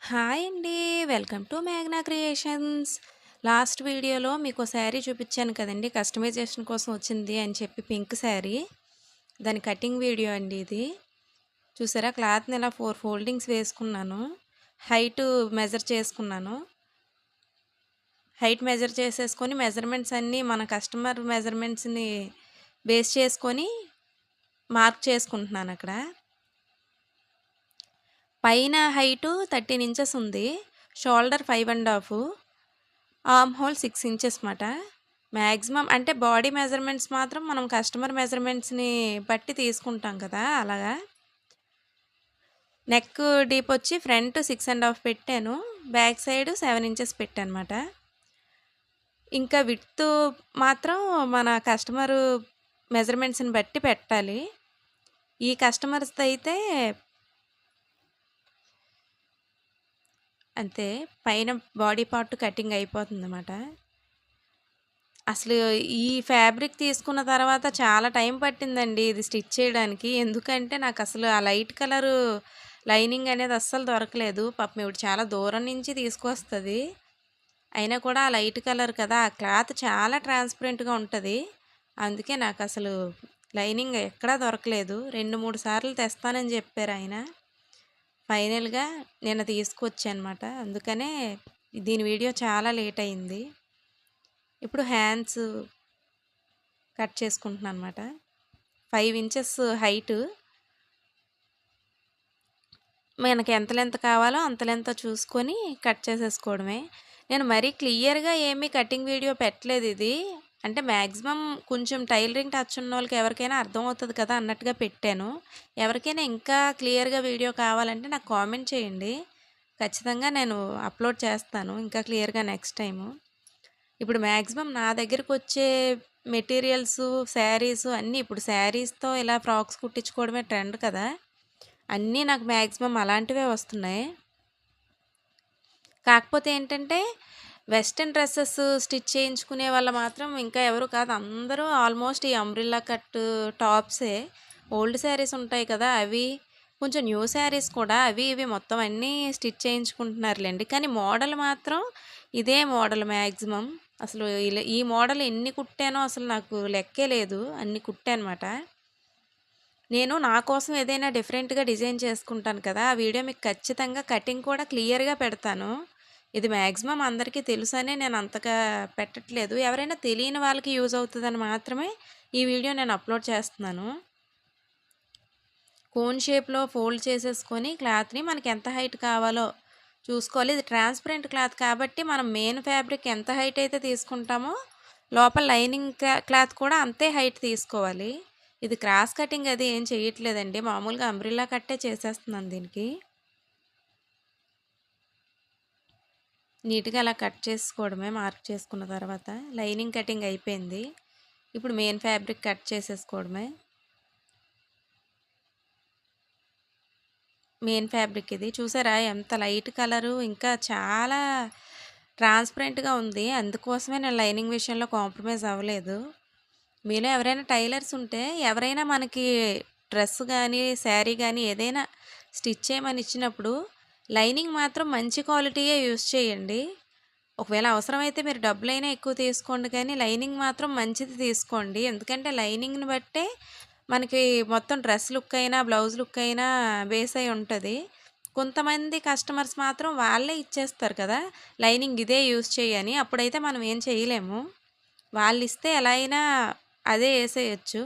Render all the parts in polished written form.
Hi అండి. Welcome to మేఘ్నా creations. Last వీడియోలో మీకో శారీ చూపిచ్చాను కదండీ! కస్టమైజేషన్ కోసం వచ్చింది అని చెప్పి పింక్ శారీ. దాని కటింగ్ వీడియో అండి ఇది. చూసారా క్లాత్‌ని ఇలా 4 ఫోల్డింగ్స్ వేసుకున్నాను. హైటు మెజర్ చేసుకున్నాను. హైట్ మెజర్ చేసేసుకొని మెజర్‌మెంట్స్ అన్నీ మన కస్టమర్ మెజర్‌మెంట్స్‌ని బేస్ చేసుకొని మార్క్ చేసుకుంటున్నానక్కడ. పైన హైటు 13 ఇంచెస్ ఉంది. షోల్డర్ 5 ½ ఆర్మ్ హోల్ 6 ఇంచెస్ మాట. మ్యాక్సిమం అంటే బాడీ మెజర్‌మెంట్స్ మాత్రం మనం కస్టమర్ మెజర్‌మెంట్స్‌ని బట్టి తీసుకుంటాం కదా! అలాగా. నెక్ డీప్ వచ్చి ఫ్రంట్ 6 ½ పెట్టాను. బ్యాక్ సైడ్ 7 ఇంచెస్ పెట్టానమాట. ఇంకా విడ్త్ మాత్రం మన కస్టమరు మెజర్‌మెంట్స్‌ని బట్టి పెట్టాలి. ఈ కస్టమర్స్‌దయితే అంతే పైన బాడీ పార్ట్ కటింగ్ అయిపోతుందన్నమాట. అసలు ఈ ఫ్యాబ్రిక్ తీసుకున్న తర్వాత చాలా టైం పట్టిందండి ఇది స్టిచ్ చేయడానికి. ఎందుకంటే నాకసలు ఆ లైట్ కలరు లైనింగ్ అనేది అస్సలు దొరకలేదు. పాపం ఈవిడ చాలా దూరం నుంచి తీసుకొస్తది. అయినా కూడా ఆ లైట్ కలర్ కదా! ఆ క్లాత్ చాలా ట్రాన్స్‌పరెంట్‌గా ఉంటది. అందుకే నాకసలు లైనింగ్ ఎక్కడా దొరకలేదు. 2, 3 సార్లు తెస్తానని చెప్పారాయన. ఫైనల్‌గా నిన్న తీసుకొచ్చానమాట. అందుకనే దీని వీడియో చాలా లేట్ అయింది. ఇప్పుడు హ్యాండ్స్ కట్ చేసుకుంటున్నానమాట. 5 inches height. మనకి ఎంత లెంత్ కావాలో అంత లెంత్ చూసుకొని కట్ చేసేసుకోవడమే. నేను మరీ క్లియర్‌గా ఏమీ కటింగ్ వీడియో పెట్టలేదిది. అంటే మ్యాక్సిమం కొంచెం టైలరింగ్ టచ్ ఉన్నోళ్ళకి ఎవరికైనా అర్థమవుతది కదా అన్నట్టుగా పెట్టాను. ఎవరికైనా ఇంకా క్లియర్‌గా వీడియో కావాలంటే నాకు కామెంట్ చేయండి. ఖచ్చితంగా నేను అప్‌లోడ్ చేస్తాను ఇంకా క్లియర్‌గా నెక్స్ట్ టైము. ఇప్పుడు మ్యాక్సిమం నా దగ్గరకొచ్చే మెటీరియల్సు, శారీసు అన్నీ ఇప్పుడు శారీస్‌తో ఇలా ఫ్రాక్స్ కుట్టించుకోవడమే ట్రెండ్ కదా! అన్నీ నాకు మ్యాక్సిమం అలాంటివే వస్తున్నాయి. కాకపోతే ఏంటంటే, వెస్టర్న్ డ్రెసెస్ స్టిచ్ చేయించుకునే వాళ్ళు మాత్రం ఇంకా ఎవరు కాదు. అందరూ ఆల్మోస్ట్ ఈ అంబ్రెల్లా కట్ టాప్సే. ఓల్డ్ శారీస్ ఉంటాయి కదా! అవి, కొంచెం న్యూ శారీస్ కూడా అవి ఇవి మొత్తం అన్నీ స్టిచ్ చేయించుకుంటున్నారులెండి. కానీ మోడల్ మాత్రం ఇదే మోడల్ మ్యాక్సిమం. అసలు ఈ మోడల్ ఎన్ని కుట్టానో అసలు నాకు లెక్కే లేదు. అన్ని కుట్టానమాట. నేను నా కోసం ఏదైనా డిఫరెంట్‌గా డిజైన్ చేసుకుంటాను కదా! ఆ వీడియో మీకు ఖచ్చితంగా కటింగ్ కూడా క్లియర్‌గా పెడతాను. ఇది మాక్సిమం అందరికీ తెలుసనే నేను అంతగా పెట్టట్లేదు. ఎవరైనా తెలియని వాళ్ళకి యూజ్ అవుతదని మాత్రమే ఈ వీడియో నేను అప్‌లోడ్ చేస్తున్నాను. కోన్ షేప్‌లో ఫోల్డ్ చేసేసుకొని క్లాత్‌ని మనకి ఎంత హైట్ కావాలో చూసుకోవాలి. ఇది ట్రాన్స్‌పరెంట్ క్లాత్ కాబట్టి మనం మెయిన్ ఫ్యాబ్రిక్ ఎంత హైట్ అయితే తీసుకుంటామో లోపల లైనింగ్ క్లాత్ కూడా అంతే హైట్ తీసుకోవాలి. ఇది క్రాస్ కటింగ్ అది ఏం చేయట్లేదండి. మామూలుగా అంబ్రెల్లా కట్టే చేసేస్తున్నాను దీనికి. నీట్‌గా అలా కట్ చేసుకోవడమే మార్క్ చేసుకున్న తర్వాత. లైనింగ్ కటింగ్ అయిపోయింది. ఇప్పుడు మెయిన్ ఫ్యాబ్రిక్ కట్ చేసేసుకోవడమే. మెయిన్ ఫ్యాబ్రిక్ ఇది. చూసారా ఎంత లైట్ కలరు ఇంకా చాలా ట్రాన్స్‌పరెంట్‌గా ఉంది. అందుకోసమే నేను లైనింగ్ విషయంలో కాంప్రమైజ్ అవ్వలేదు. మీలో ఎవరైనా టైలర్స్ ఉంటే ఎవరైనా మనకి డ్రెస్ గానీ, శారీ గానీ ఏదైనా స్టిచ్ చేయమని ఇచ్చినప్పుడు లైనింగ్ మాత్రం మంచి క్వాలిటీయే యూజ్ చేయండి. ఒకవేళ అవసరమైతే మీరు డబ్బులైనా ఎక్కువ తీసుకోండి కానీ లైనింగ్ మాత్రం మంచిది తీసుకోండి. ఎందుకంటే లైనింగ్‌ని బట్టే మనకి మొత్తం డ్రెస్ లుక్ అయినా, బ్లౌజ్ లుక్ అయినా బేస్ అయి ఉంటది. కొంతమంది కస్టమర్స్ మాత్రం వాళ్ళే ఇచ్చేస్తారు కదా! లైనింగ్ ఇదే యూజ్ చెయ్యని. అప్పుడైతే మనం ఏం చేయలేము. వాళ్ళిస్తే ఎలా అయినా అదే ఏసేయొచ్చు.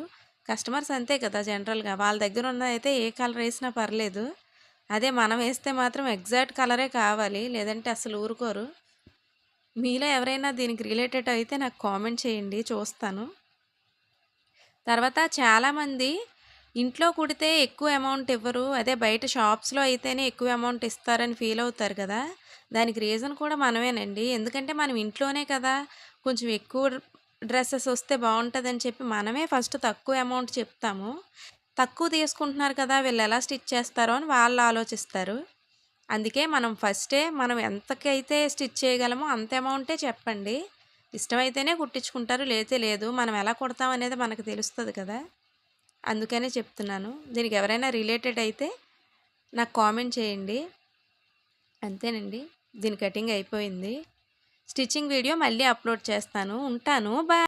కస్టమర్స్ అంతే కదా జనరల్‌గా. వాళ్ళ దగ్గర ఉన్నదైతే ఏ కలర్ ఏసినా పర్లేదు. అదే మనం ఏస్తే మాత్రం ఎగ్జాక్ట్ కలరే కావాలి. లేదంటే అస్సలు ఊరుకోరు. మీలో ఎవరైనా దీనికి రిలేటెడ్ అయితే నాకు కామెంట్ చేయండి చూస్తాను. తర్వాత చాలామంది ఇంట్లో కుడితే ఎక్కువ అమౌంట్ ఇవ్వరు. అదే బయట షాప్స్‌లో అయితేనే ఎక్కువ అమౌంట్ ఇస్తారని ఫీల్ అవుతారు కదా! దానికి రీజన్ కూడా మనమేనండి. ఎందుకంటే మనం ఇంట్లోనే కదా! కొంచెం ఎక్కువ డ్రెసెస్ వస్తే బావుంటదని చెప్పి మనమే ఫస్ట్ తక్కువ అమౌంట్ చెప్తాము. తక్కువ తీసుకుంటున్నారు కదా! వీళ్ళు ఎలా స్టిచ్ చేస్తారో అని వాళ్ళు ఆలోచిస్తారు. అందుకే మనం ఫస్టే మనం ఎంతకైతే స్టిచ్ చేయగలమో అంత అమౌంటే చెప్పండి. ఇష్టమైతేనే కుట్టించుకుంటారు. లేతే లేదు. మనం ఎలా కుడతాం అనేది మనకు తెలుస్తది కదా! అందుకనే చెప్తున్నాను. దీనికి ఎవరైనా రిలేటెడ్ అయితే నాకు కామెంట్ చేయండి. అంతేనండి. దీని కటింగ్ అయిపోయింది. స్టిచ్చింగ్ వీడియో మళ్ళీ అప్లోడ్ చేస్తాను. ఉంటాను. బాయ్.